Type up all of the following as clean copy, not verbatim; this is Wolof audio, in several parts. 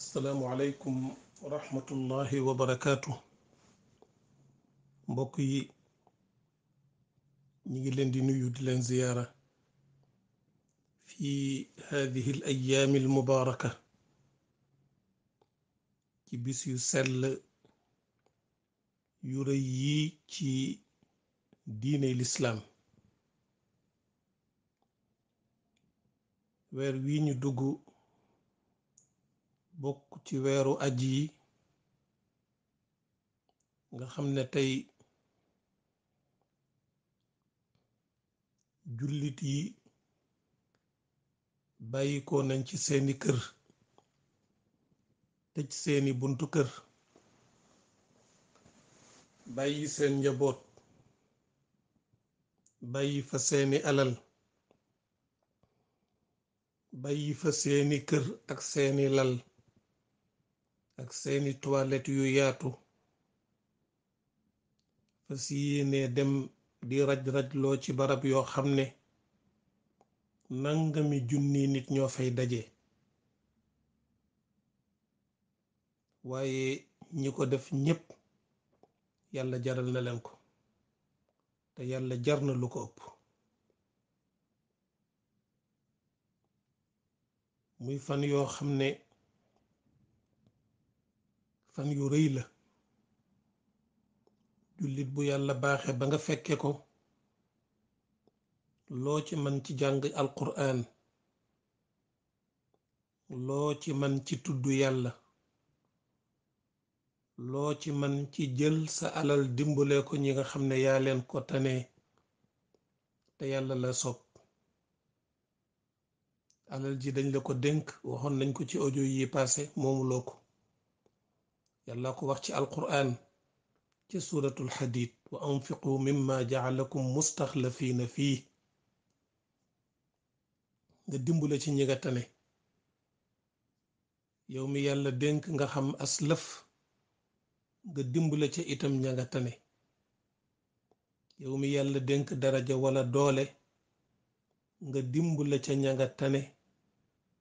asalaamualeykum wa rahmatullahi wa barakaatu. mbokk yi ñi ngi leen di nuyu di leen ziyaara fi hadihi al ayaami al mubaaraka ci bis yu sell yu rëy yi ci diine lislaam. weer wi ñu dugg bokk ci weeru aj yi nga xam ne tey jullit yi bàyyikoo nañ ci seeni kër, tëj seeni buntu kër, bàyyi seen njaboot, bàyyi fa seeni alal, bàyyi fa seeni kër ak seeni lal ak seeni toilette yu yaatu, fas yéene dem di raj-rajloo ci barab yoo xam ne nangami junni nit ñoo fay daje. waaye ñi ko def ñépp yàlla jaral na leen ko, te yàlla jar na lu ko ëpp. muy fan yoo xam ne fan yu rëy la. jullit bu yàlla baaxe ba nga fekke ko, loo ci man ci jàng alquraan, loo ci man ci tudd yàlla, loo ci man ci jël sa alal dimbale ko ñi nga xam ne yaa leen ko tane te yàlla la sopp. alal ji dañ la ko dénk, waxoon nañ ko ci audio yi passé, moomuloo ko. yàlla ko wax ci alquraan ci suuratul xadiid, wa anfiqu mimma jaalakum mustaxlafiina fii. nga dimbale ci ñi nga tane. yow mi yàlla dénk nga xam aslëf, nga dimbale ca itam ña nga tane. yow mi yàlla dénk daraja wala doole, nga dimbale ca ña nga tane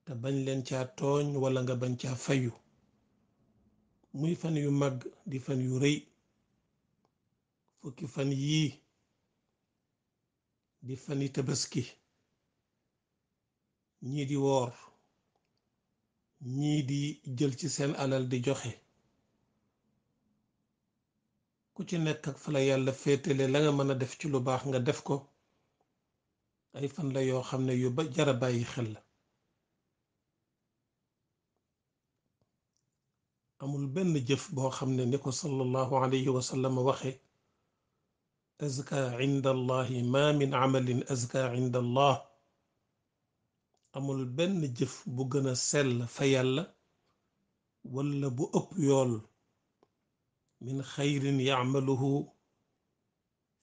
te bañ leen caa tooñ wala nga bañ caa fayu. muy fan yu mag di fan yu rëy. fukki fan yii di fani tabaski, ñii di woor, ñii di jël ci seen alal di joxe. ku ci nekk ak fa la yàlla féetale la nga mën a def ci lu baax nga def ko. ay fan la yoo xam ne yu ba jara bàyyi xel la. amul benn jëf boo xam ne ni ko sallallahu alayhi wa sallam waxe, azka inda allahi ma min amalin azka inda allah. amul benn jëf bu gën a sell fa yàlla wala bu ëpp yool min xayrin yacmaluhu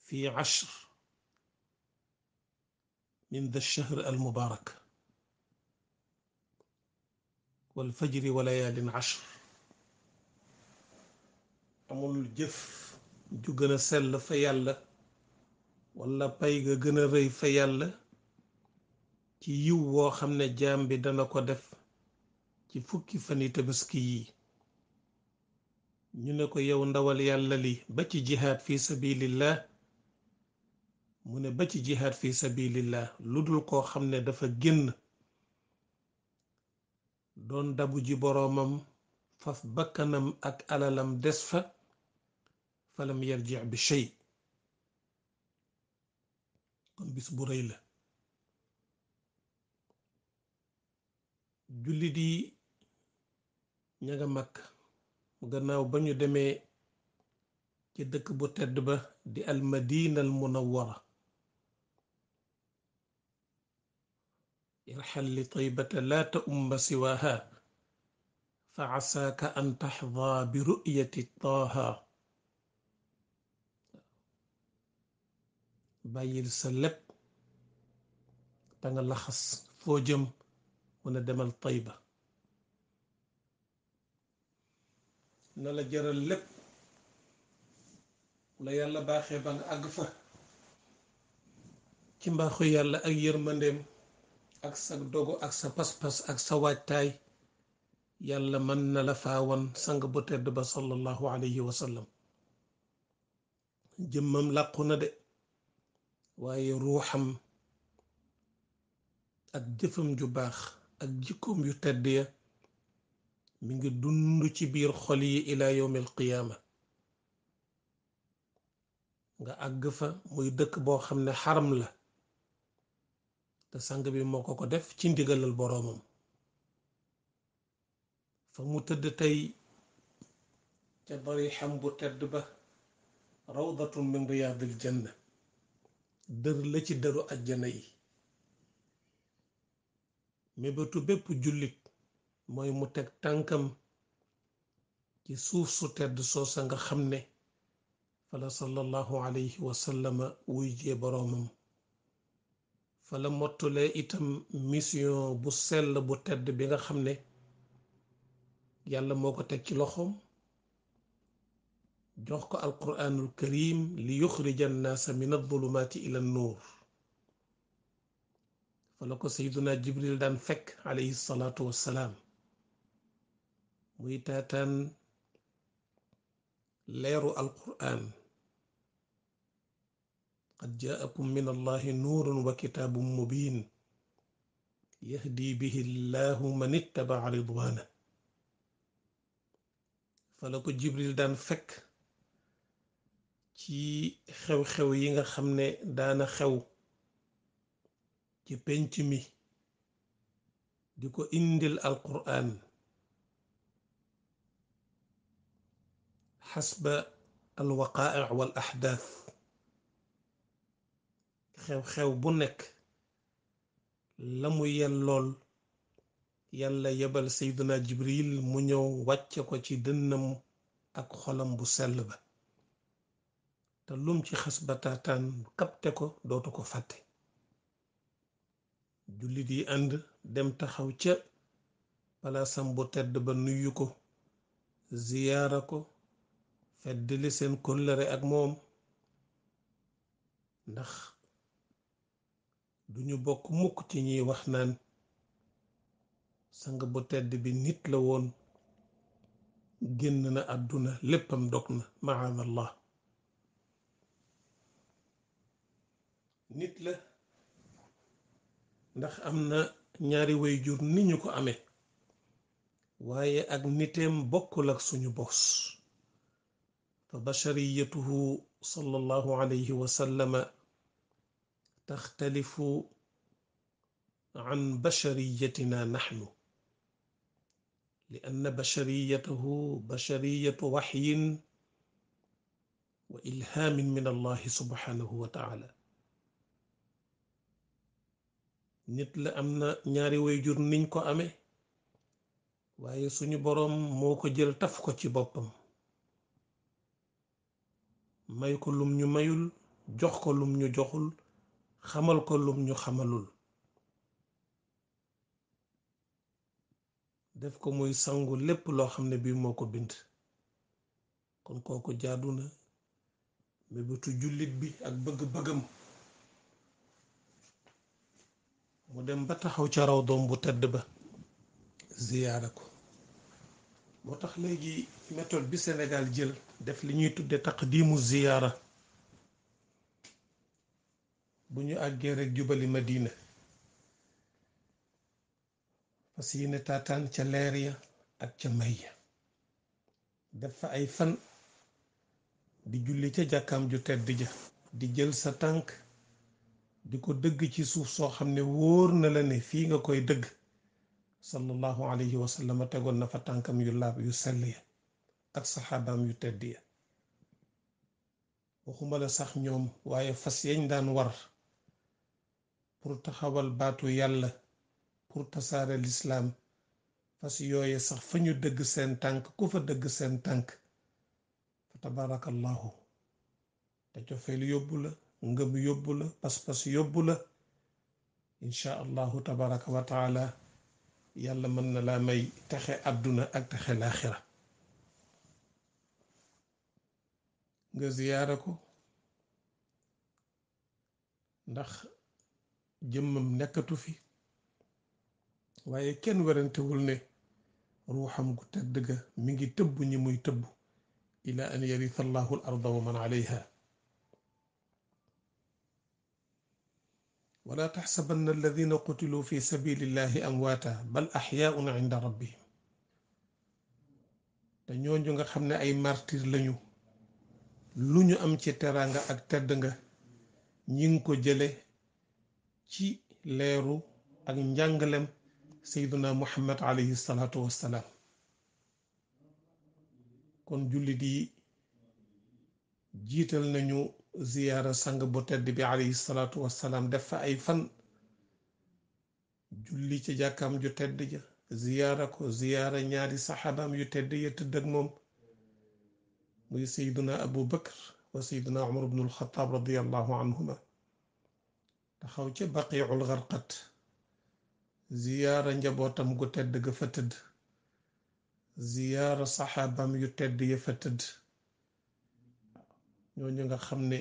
fi ashr min da shahr al mubarak wal fajri wa layaalin ashr. amul jëf ju gën a sell fa yàlla wala pay ga gën a rëy fa yàlla ci yiw woo xam ne jaam bi dana ko def ci fukki fani tabaski yi. ñu ne ko yow ndawal yàlla li, ba ci jihaad fi sabilillah. mu ne ba ci jihaad fi sabilillah, lu dul koo xam ne dafa génn doon dabu ji boroomam, faf bakkanam ak alalam des fa, falam yarji bi shay. kon bis bu rëy la. jullit yi ña nga mag gannaaw ba ñu demee ci dëkk bu tedd ba di almadina al munawwara. irxal li taybata laa ta umma siwaaha fa asaaka an taxdaa bi ru'yati taaha. bàyyil sa lépp te nga laxas. foo jëm mu ne demal Tayba. na la jaral lépp la yàlla baaxee ba nga àgg fa ci mbaaxu yàlla ak yërmandeem ak sa dogu ak sa pas-pas ak sa waajtaay yàlla mën na la faawan sang bu tedd ba sallallahu alayhi wa sallam. jëmmam làqu na de waaye ruuxam ak jëfam ju baax ak jikkoom yu tedd ya mi ngi dund ci biir xol yi ila yawmil qiyaama. nga àgg fa muy dëkk boo xam ne xaram la te sang bi moo ko def ci ndigalal boroomam. fa mu tëdd tey ca darixam bu tedd ba rawdatun min riyaadil janna, dër la ci dëru ajjana yi. mébétu bépp jullit mooy mu teg tànkam ci suuf su tedd soosa nga xam ne fala sallallahu alayhi wa sallama wuy jee boroomam, fala mottulee itam mission bu sell bu tedd bi nga xam ne yàlla moo ko teg ci loxoom, jox ko alquraanul karim li yuxrija annaasa min adulumaati ila nuur. fala ko sayduna jibril daan fekk alayhi salaatu wassalaam muy taataan leeru alquraan. qad jaakum min allahi nuurun wa kitaabun mubiin yahdi bihi llahu man ittabaca ridwaana. fala ko jibril daan fekk ci xew-xew yi nga xam ne daana xew ci penc mi di ko indil alquraan xasba alwaqaa'ic wal axdaas. xew-xew bu nekk la mu yellool yàlla yebal sayduna jibril mu ñëw wàcce ko ci dënnam ak xolam bu sell ba, te lum ci xas ba taataan kapte ko dootu ko fàtte. jullit yi ànd dem taxaw ca palaasam bu tedd ba nuyu ko, ziyaara ko, feddali seen kóllëre ak moom, ndax duñu bokk mukk ci ñuy wax naan sang bu tedd bi nit la woon, génn na àdduna léppam dog na, maadallah. nit la ndax am na ñaari wayjur ni ñu ko amee, waaye ak niteem bokkul ak suñu bos. fa bashariyatuhu sallallahu alayhi wa sallama taxtalifu an bashariyatina naxnu, li anna bashariyatahu bashariyatu waxyin wa ilhaamin min allahi subhanahu wa taala. nit la am na ñaari wayjur niñ ko amee, waaye suñu boroom moo ko jël taf ko ci boppam, may ko lum ñu mayul, jox ko lum ñu joxul, xamal ko lum ñu xamalul, def ko muy sangu lépp loo xam ne bii moo ko bind. kon kooku jaadu na mébétu jullit bi ak bëgg-bëggam mu dem ba taxaw ca raw doom bu tedd ba ziyaara ko. moo tax léegi méthode bi Sénégal jël def li ñuy tudde taqdimu ziyaara. bu ñu àggee rek jubali Madina, fas yéene taataan ca leer ya ak ca may ya, def fa ay fan di julli ca jàkkaam ju tedd ja, di jël sa tànk di ko dëgg ci suuf soo xam ne wóor na la ne fii nga koy dëgg. sallallahu alayhi wa sallam tegoon na fa tànkam yu laab yu sell ya ak saxaabaam yu tedd ya. waxuma la sax ñoom, waaye fas yañ daan war pour taxawal baatu yàlla, pour tasaare lislaam, fas yooye sax fa ñu dëgg seen tànk, ku fa dëgg seen tànk fa tabarakallahu te cofeel yóbbu la, ngëm yóbbu la, pas-pas yóbbu la. insha allahu tabaraka wa taala yàlla mën na laa may texe àdduna ak texe laaxira. nga ziyaara ko ndax jëmmam nekkatu fi, waaye kenn werantewul ne ruuxam gu tedd ga mi ngi tëbb ñi muy tëbb ila an yaritha allahu al arda wa man alayha wala taxsabanna alladina qutiluu fi sabilillahi amwaata bal axyaaun inda rabbihim te ñooñu nga xam ne ay martir lañu lu ñu am ci teraanga ak tedd nga ñi ngi ko jële ci leeru ak njàngalem seyduna muhammad alayhi salaatu wassalaam kon jullit yi jiital nañu ziyaara sang bu tedd bi alayhi salaatu wassalaam def fa ay fan julli ci jàkkaam ju tedd ja ziyaara ko ziyaara ñaari saxaabaam yu tedd ya tëdd ak moom muy seyduna abu bakar wa seyduna umar ibnu alxataab radiallahu anhuma taxaw ca baqiicul garqat ziyaara njabootam gu tedd ga fa tëdd ziyaara saxaabaam yu tedd ya fa tëdd ñooñu nga xam ne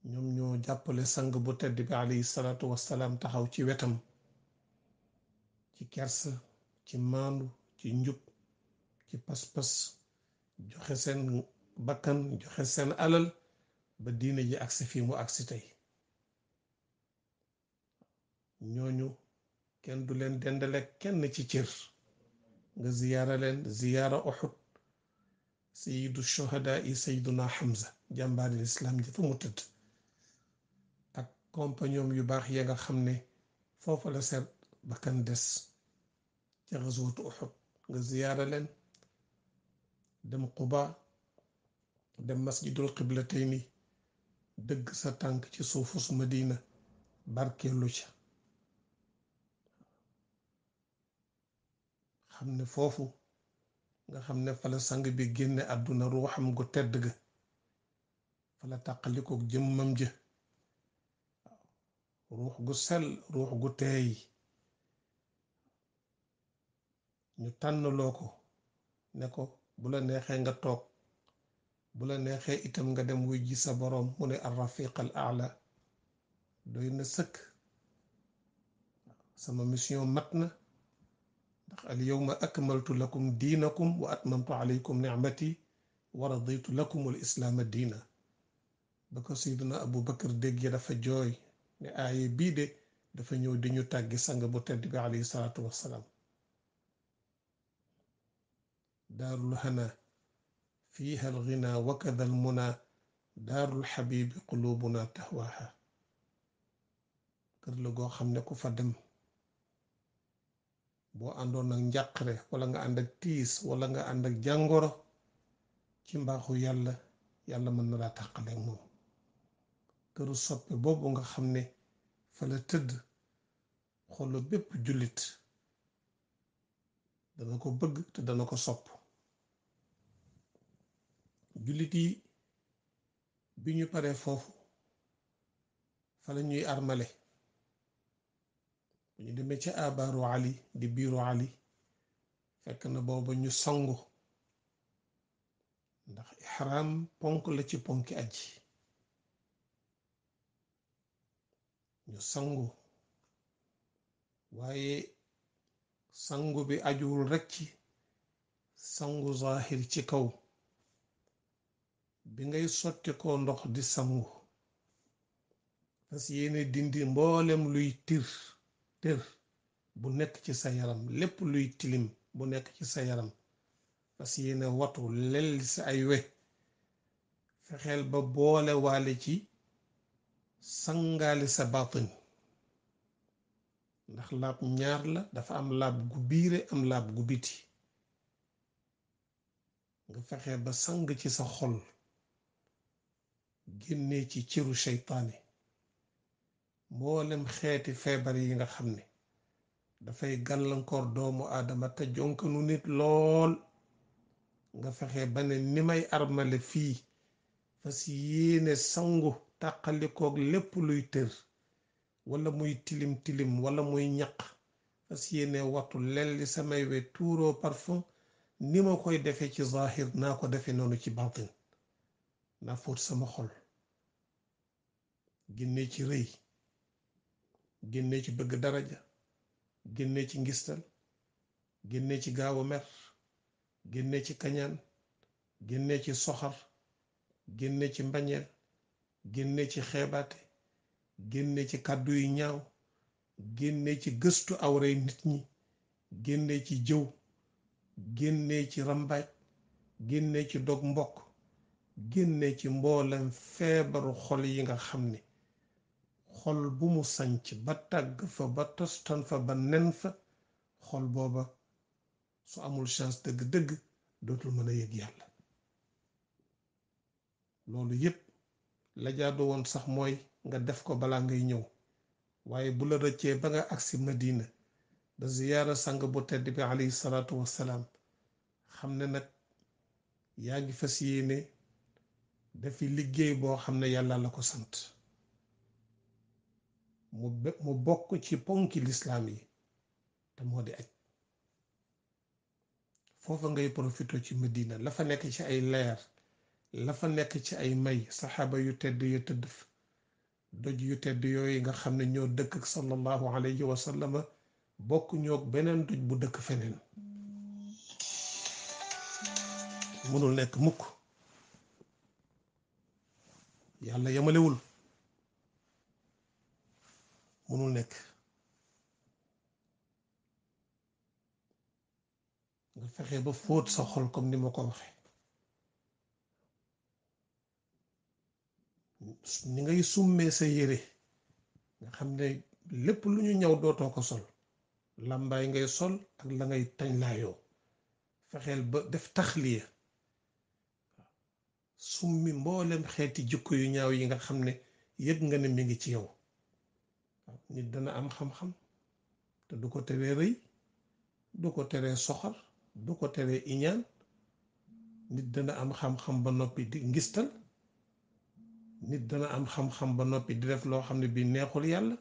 ñoom ñoo jàppale sang bu tedd bi alayhi salaatu wassalaam taxaw ci wetam ci kersa ci maandu ci njub ci pas-pas joxe seen bakkan joxe seen alal ba diine ji agsi fii mu agsi tey ñooñu kenn du leen dendale kenn ci cër nga ziyaara leen ziyaara Uhud sayyidu shuhadaa yi sayyiduna Hamza jàmbaari lislaam ji fa mu tëdd ak compagnon yu baax ya nga xam ne foofa la seen bakkan des ca gazwatu Uhud nga ziyaara leen dem Quba dem masjidul qiblatayni dëgg sa tànk ci suufus Madina barkeelu ca xam ne foofu nga xam ne fa la sang bi génne àdduna ruuxam gu tedd ga fa la tàqalikook jëmmam ja ruux gu sell ruux gu teey ñu tànnloo ko ne ko bu la neexee nga toog bu la neexee itam nga dem wuy ji sa boroom mu ne ar rafiq al aala doy na sëkk sama mission mat na ndax al yawma akmaltu lakum diinakum wa atmamtu alaykum nicmati wa raditu lakum al islaama diina ba ko sayduna abu bakar dégg dafa jooy ne aaye bii de dafa ñëw di ñu tàggi sang bu tedd bi alayhi salaatu wassalaam daarul hana fiiha al ghina wa kadha al muna daarul xabibi qulubuna tahwaha kër la goo xam ne ku fa dem boo àndoon ak njàqare wala nga ànd ak tiis wala nga ànd ak jàngoro ci mbaaxu yàlla yàlla mën na laa tàqaleeg moom këru soppe boobu nga xam ne fa la tëdd xolu bépp jullit dana ko bëgg te dana ko sopp jullit yi bi ñu paree foofu fa la ñuy armale bu ñu demee ca abaaru ali di biiru ali fekk na booba ñu sangu ndax ihram ponk la ci ponki aji ñu sangu waaye sangu bi ajuwul rekk ci sangu zahir ci kaw bi ngay sotti ko ndox di sangu fas yéene dindi mboolem luy tër bu nekk ci sa yaram lépp luy tilim bu nekk ci sa yaram fas yéene watu lel si ay we fexeel ba boole waale ci sangaali sa baatin ndax laab ñaar la dafa am laab gu biire am laab gu biti nga fexe ba sang ci sa xol génnee ci ciru seytaane mboolem xeeti feebar yi nga xam ne dafay gàllankoor doomu aadama te jonkanu nit lool nga fexe ba ne ni may armale fii fas yéene sangu tàqalikoog lépp luy tër wala muy tilim tilim wala muy ñaq fas yéene wattu lelli samay we tuuroo parfum ni ma koy defe ci zahir naa ko defe noonu ci batin naa fóot sama xol génne ci rëy génne ci bëgg daraja génne ci ngistal génne ci gaaw a mer, génne ci kañaan, génne ci soxar, génne ci mbañeel, génne ci xeebaate, génne ci kàddu yu ñaaw, génne ci gëstu awray nit ñi, génne ci jëw, génne ci rambaaj, génne ci dog mbokk, génne ci mboolem feebaru xol yi nga xam ne xol bu mu sanc ba tàgg fa ba tostan fa ba nen fa, xol booba su amul chance dëgg-dëgg dootul mën a yëg yàlla. loolu yépp la jaadu woon sax mooy nga def ko balaa ngay ñëw, waaye bu la rëccee ba nga agsi Madina ba ziyaara sang bu tedd bi alayhi salaatu wassalaam, xam ne nag yaa ngi fas yéene dafi liggéey boo xam ne yàlla la ko sant, mu bokk ci ponki lislaam yi te moo di aj. foofa ngay profité ci Madina la fa nekk ci ay leer, la fa nekk ci ay may, saxaaba yu tedd ya tëdd fa, doj yu tedd yooyu nga xam ne ñoo dëkk ak sallallahu alayhi wa sallama bokk ñoo beneen doj bu dëkk feneen, mënul nekk mukk. yàlla yamalewul, mënul nekk. nga fexe ba fóot sa xol comme ni ma ko waxe, ni ngay summee sa yére nga xam ne lépp lu ñu ñaw dootoo ko sol, làmbaay ngay sol ak la ngay tañ laayoo, fexeel ba def taxliya, summi mboolem xeeti jikko yu ñaaw yi nga xam ne yëg nga ne mi ngi ci yow. nit dana am xam-xam te du ko teree rëy, du ko teree soxar, du ko teree iñaan. nit dana am xam-xam ba noppi di ngistal, nit dana am xam-xam ba noppi di def loo xam ne bi neexul yàlla,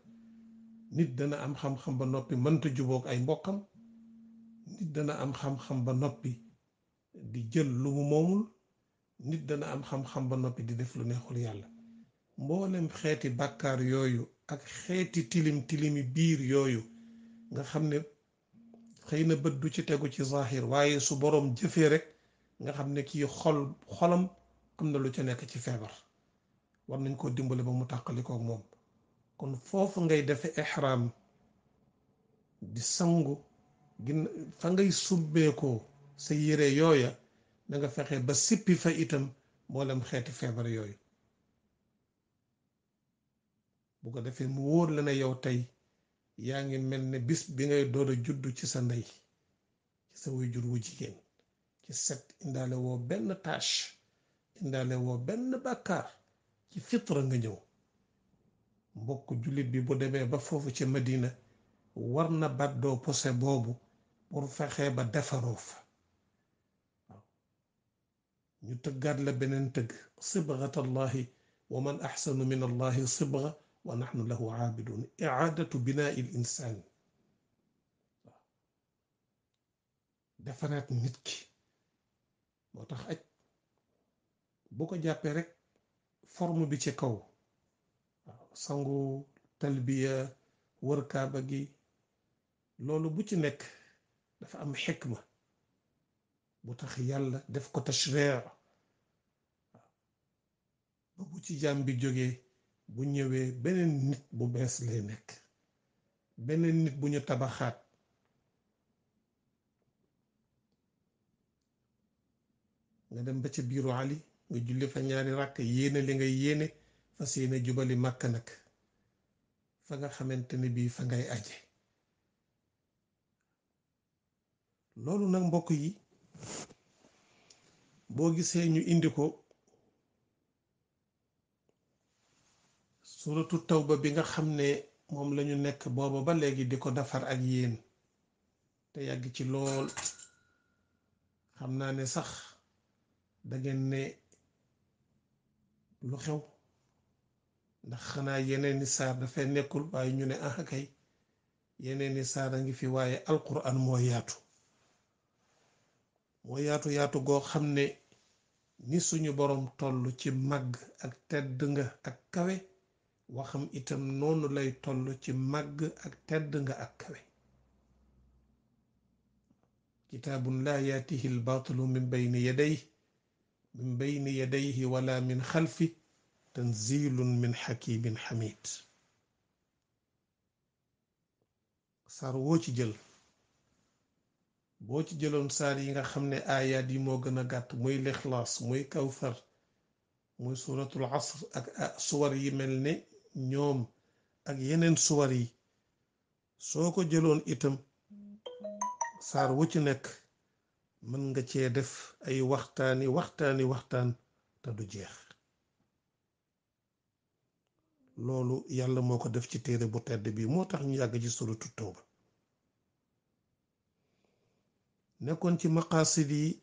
nit dana am xam-xam ba noppi mënta jubóog ay mbokkam, nit dana am xam-xam ba noppi di jël lu mu moomul, nit dana am xam-xam ba noppi di def lu neexul yàlla. mboolem xeeti bàkkaar yooyu ak xeeti tilim tilimi biir yooyu nga xam ne xëy na bët du ci tegu ci zahir, waaye su boroom jëfee rek nga xam ne kii xolam am na lu ca nekk ci feebar, war nañ koo dimbale ba mu tàqalikook moom. kon foofu ngay defe ihram di sangu fa ngay subbeekoo sa yére yooya, da nga fexe ba sippi fa itam mboolem xeeti feebar yooyu. bu ko defee mu wóor la ne yow tey yaa ngi mel ne bis bi ngay door a juddu ci sa ndey, ci sa waajur wu jigéen, ci set, indaale woo benn tâche, indaale woo benn bàkkaar, ci fitra nga ñëw. mbokk jullit bi bu demee ba foofu ci Madina war na baddoo posé boobu pour fexe ba defaroo fa. waaw ñu tëggaat la beneen tëgg, sibghatallahi wa man axsanu min allahi sibgha wa nahnu lahu aabidun, i'aadatu binaa il insaan. waaw defaraat nit ki. moo tax aj bu ko jàppee rek forme bi ci kaw, waaw sangu, talbiya, wër kaaba gi, loolu bu ci nekk dafa am xikma bu tax yàlla def ko tashriic. ba bu ci jaam bi jógee bu ñëwee beneen nit bu bees lay nekk, beneen nit bu ñu tabaxaat. nga dem ba ca biiru Ali nga julli fa ñaari ràkk, yéene li ngay yéene, fas yéene jubali Màkka nag fa nga xamante ne bii fa ngay aje. loolu nag mbokk yi boo gisee ñu indi ko suratu tawba bi nga xam ne moom lañu nekk booba ba léegi di ko defar ak yéen te yàgg ci lool. xam naa ne sax dangeen ne lu xew, ndax xanaa yeneeni saar dafay nekkul, waaye ñu ne ah kay yeneeni saar a ngi fi, waaye alquran moo yaatu yaatu goo xam ne ni suñu boroom toll ci màgg ak tedd nga ak kawe, waxam itam noonu lay toll ci màgg ak tedd nga ak kawe. kitaabun laa yaatihi albaatilu min bayni yadayhi wala min xalfi tanzilun min xakimin xamid. saar woo ci jël, boo ci jëloon saar yi nga xam ne aayaat yi moo gën a gàtt muy lixlaas muy kawsar muy suratul asr ak suwar yi mel ne ñoom ak yeneen suwar yi, soo ko jëloon itam saar wu ci nekk mën nga cee def ay waxtaan te du jeex. loolu yàlla moo ko def ci téere bu tedd bi, moo tax ñu yàgg ci suratu tawba. nekkoon ci maqaasid yi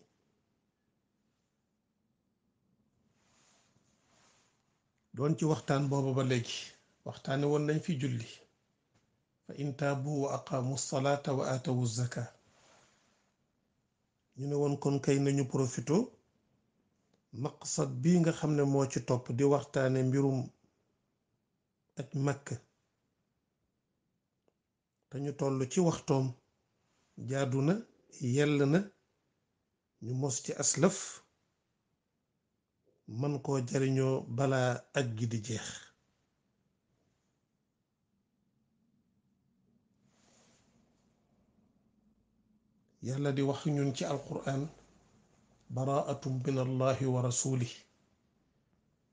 doon ci waxtaan booba ba léegi. waxtaane woon nañ fi julli, fa in taabu wa aqaamu salaata wa aatawu zaka. ñu ne woon kon kay nañu profito maqsad bii nga xam ne moo ci topp di waxtaane mbirum aj Makka te ñu toll ci waxtoom, jaadu na yell na ñu mos ci aslëf man koo jariñoo balaa aj gi di jeex. yàlla di wax ñun ci alquran: baraatum min allahi wa rasulih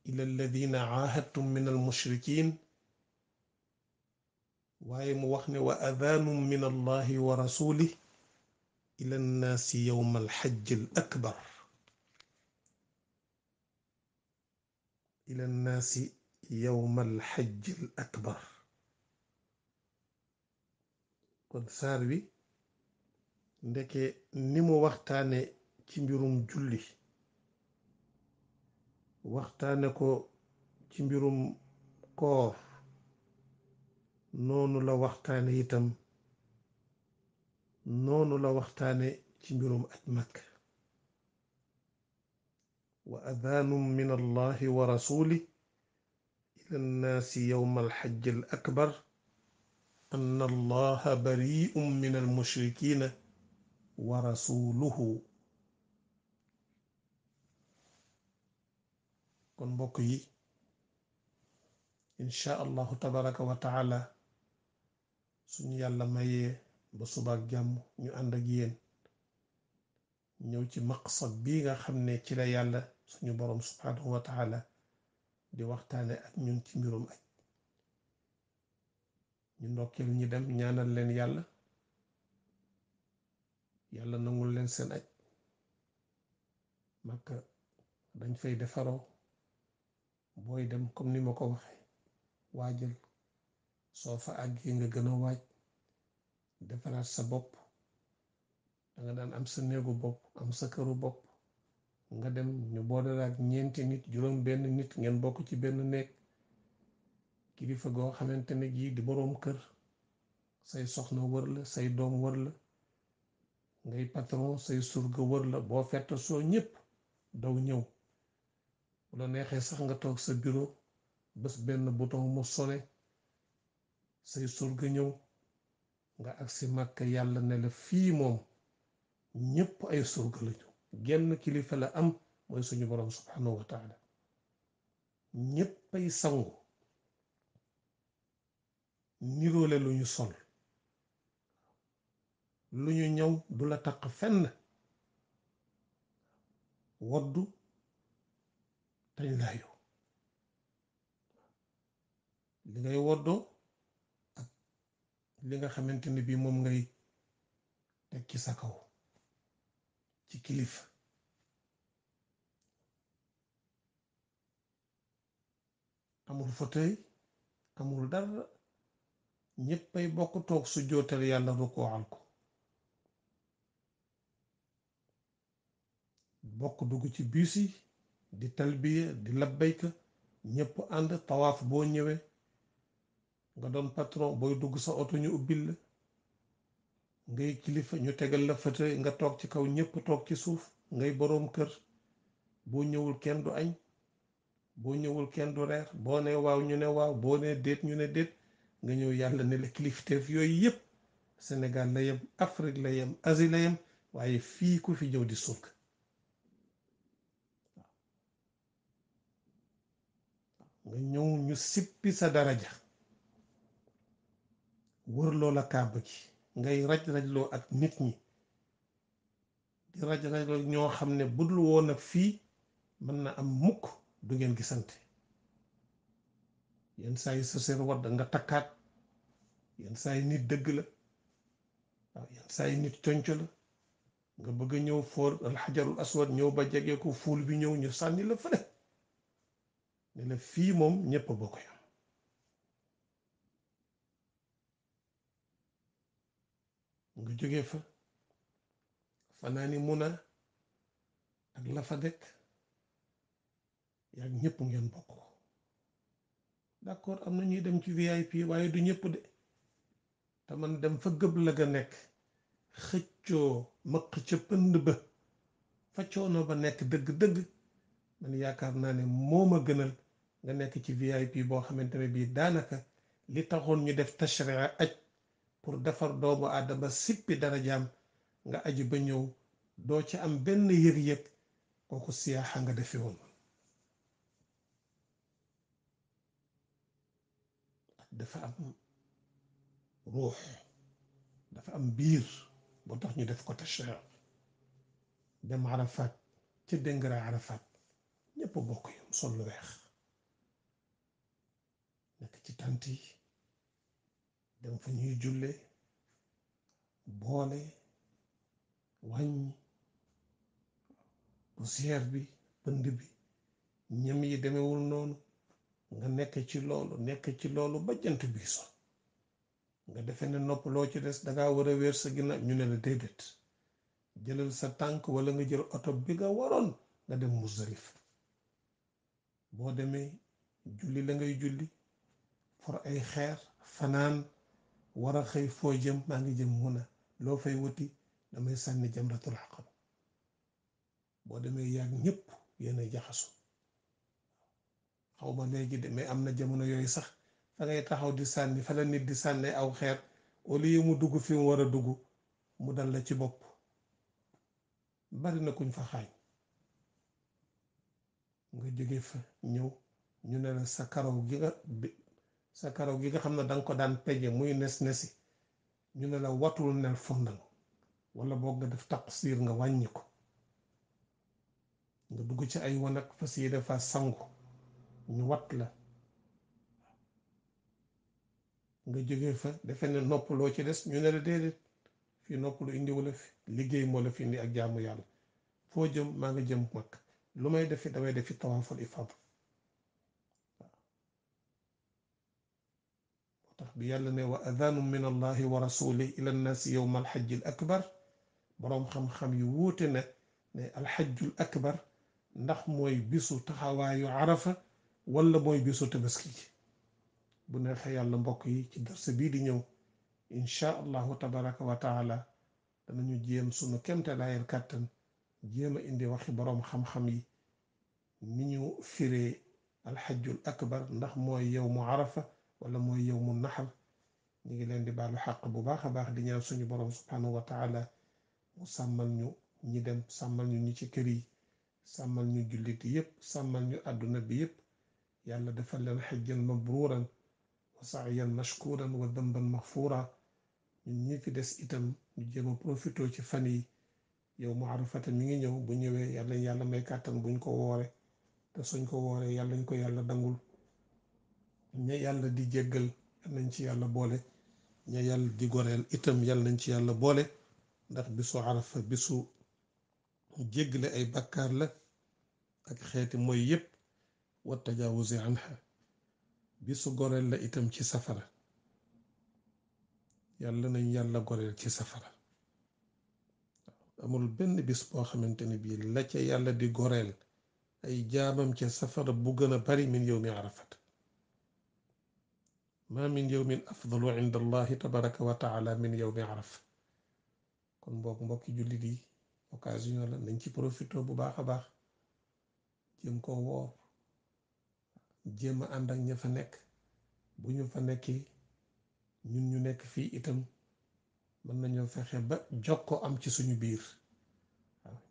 ila alladina aahadtum min almushrikin. waaye mu wax ne wa adaanum min allahi wa rasulih ila annaasi yowma alxajj al akbar. ila annaasi yowma alxajj al akbar. kon saar wi ndeke ni mu waxtaane ci mbirum julli, waxtaane ko ci mbirum koor, noonu la waxtaane itam ci mbirum aj Makka. wa adaanum min allahi wa rasulih ila annaasi yowma alxajj al akbar anna allaha bari'un min almushrikina wa rasuluhu. kon mbokk yi, insha allahu tabaraka wa taala, suñu yàlla mayee ba subaak jàmm ñu ànd ak yéen ñëw ci maqsad bii nga xam ne ci la yàlla suñu boroom subhanahu wa taala di waxtaane ak ñun ci mbirum aj. ñu ndokkeel ñi dem, ñaanal leen yàlla nangul leen seen aj. Makka dañ fay defaroo, booy dem comme ni ma ko waxe waajal, soo fa àggee nga gën a waaj, defaraat sa bopp. danga daan am sa néegu bopp, am sa këru bopp, nga dem ñu boole la ak ñeenti nit, juróom benn nit, ngeen bokk ci benn néeg. kilifa goo xamante ne gii di boroom kër, say soxna wër la, say doom wër la, ngay patron, say surga wër la. boo fett soo ñépp daw ñëw. bu la neexee sax nga toog sa bureau, bés benn bouton mu sone, say surga ñëw, nga agsi Makka. yàlla ne la fii moom ñépp ay surga lañu, genn kilifa la am, mooy suñu boroom subhanahu wa taala. ñépp ay sangu, niroole lu ñu sol, lu ñu ñëw du la taq fenn, woddu tañ laayu. li ngay woddoo ak li nga xamante ne bii moom ngay teg ci sa kaw ci kilifa. amul fauteuil, amul dara, ñéppay bokk toog su jootal yàlla rukkooxal ko, bokk dugg ci bus yi di talbiya di labbayka, ñépp ànd tawaaf. boo ñëwee nga doon patron, booy dugg sa oto ñu ubbil la, ngay kilifa ñu tegal la fauteuil nga toog ci kaw, ñépp toog ci suuf. ngay boroom kër, boo ñëwul kenn du añ, boo ñëwul kenn du reer, boo ne waaw ñu ne waaw, boo ne déet ñu ne déet. nga ñëw yàlla ne la kilifteef yooyu yépp Sénégal la yem, Afrique la yem, Asie la yem, waaye fii ku fi ñëw di surga nga ñëw ñu sippi sa daraja wër loola kàbb gi ngay raj-rajloo ak nit ñi di raj-rajloo ñoo xam ne budul woon ak fii mën na am mukk du ngeen gisante yenn saa yi sa seen wadd nga takkaat yenn saa yi nit dëgg la waaw yenn saa yi nit conco la nga bëgg a ñëw foor alxajarul aswad ñëw ba jege ko fuul bi ñëw ñu sànni la fële ne la fii moom ñépp a bokk yam nga jóge fa fanaani Muna ak la fa dekk yaa ñépp ngeen bokk d'accord am na ñuy dem ci VIP waaye du ñépp de te man dem fa gëb la ga nekk xëccoo mëq ca pënd ba fa coono ba nekk dëgg-dëgg man yaakaar naa ne moo ma gënal nga nekk ci VIP boo xamante ne bii daanaka li taxoon ñu def tashri'a aj pour defar doomu aadama sippi darajaam nga aji ba ñëw doo ci am benn yëg-yëg kooku siyaaxa nga defe woon dafa am ruux dafa am biir boo tax ñu def ko tashri'a dem Arafat ca déngara Arafat ñépp bokk yam sol lu weex nekk ci tant yi dem fa ñuy julle boole wàññi poussière bi pënd bi ñam yi demewul noonu nga nekk ci loolu ba jant bi so nga defe ne nopp loo ci des dangaa war a wéer sa ginnaaw ñu ne la déedéet jëlal sa tànk wala nga jël oto bi nga waroon nga dem Muzdalifa boo demee julli la ngay julli for ay xeer fanaan war a xëy foo jëm maa ngi jëm Muna loo fay wuti damay sànni jamratul aqaba boo demee yaag ñépp yéenay jaxasu xaw ma léegi de mais am na jamono yooyu sax fa ngay taxaw di sànni fa la nit di sànni aw xeer au lieu mu dugg fi mu war a dugg mu dal la ci bopp bari na kuñ fa xaañ nga jóge fa ñëw ñu ne la sa karaw gi nga xam ne danga ko daan peñe muy nes-nesi ñu ne la watul nel fondang wala boog nga def taqsir nga wàññi ko nga dugg ci ay wanag fas yi dafa sangu ñu wat la nga jóge fa defe ne noppaloo ci des ñu ne la déedéet fii noppalu indi wala fi liggéey moo la fi indi ak jaamu yàlla foo jëm maa nga jëm mag lu may defi damay defi tawaaful ifaada moo tax bi yàlla ne wa adanu min allahi wa rasulih ila nnaasi yowma alxajji al akbar boroom xam-xam yu wuute na ne alxajjul akbar ndax mooy bisu taxawaayu arafa wala mooy bisu tabaski ji bu neexee yàlla mbokk yi ci darse bii di ñëw insha allahu tabaraka wa taala danañu jéem sunu kemtalaayal kàttan jéem a indi waxi boroom xam-xam yi ni ñu firee alxajjul akbar ndax mooy yowmu arafa wala mooy yowmu naxar ñu ngi leen di baalu xàq bu baax a baax di ñaan suñu boroom subhanahu wa taala mu sàmmal ñu ñi dem sàmmal ñu ñi ci kër yi sàmmal ñu jullit yépp sàmmal ñu àdduna bi yépp yàlla defal leen xajjan mabruuran wa sa'yan mashkuuran wa damban maxfuura ñun ñi fi des itam ñu jéem a profitoo ci fan yi yow mu arafata mi ngi ñëw bu ñëwee yàlla may kàttan buñ ko woore te suñ ko wooree yàlla ñu ko yàlla dangul ña yàlla di jéggal yàlla nañ ci yàlla boole ña yàlla di goreel itam yàlla nañ ci yàlla boole ndax bisu arafa bisu jéggale ay bakkaar la ak xeeti mooy yépp wa tajaawuzi anha bisu goreel la itam ci safara yàlla nañ yàlla goreel ci safara amul benn bis boo xamante ne bii la ca yàlla di goreel ay jaamam ca safara bu gën a bari min yowmi arafat ma min yowmin afdalu inda allahi tabaraka wa taala min yowmi arafa kon mbokki jullit yi occasion la nañ ci profité bu baax a baax jéem ko woor jéem a ànd ak ña fa nekk bu ñu fa nekkee ñun ñu nekk fii itam mën nañoo fexe ba jokkoo am ci suñu biir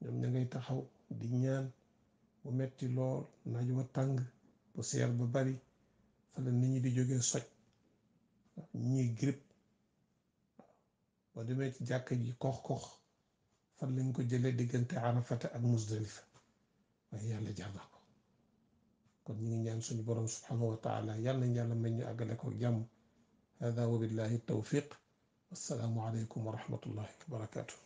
ñoom ña ngay taxaw di ñaan bu metti lool naaj wa tàng poussière ba bari fa la nit ñi di jógee soj ñii grippe boo demee ci jàkka ji kox-kox fan lañ ko jëlee diggante Arafata ak Musdalifa waaye yàlla jar na ko kon ñu ngi ñaan suñu borom subhanahu wa taala yàlla nañ yàlla may ñu àggale ko jàmm hada wa billahi tawfiq wassalaamu aleykum wa rahmatullahi wa barakatuh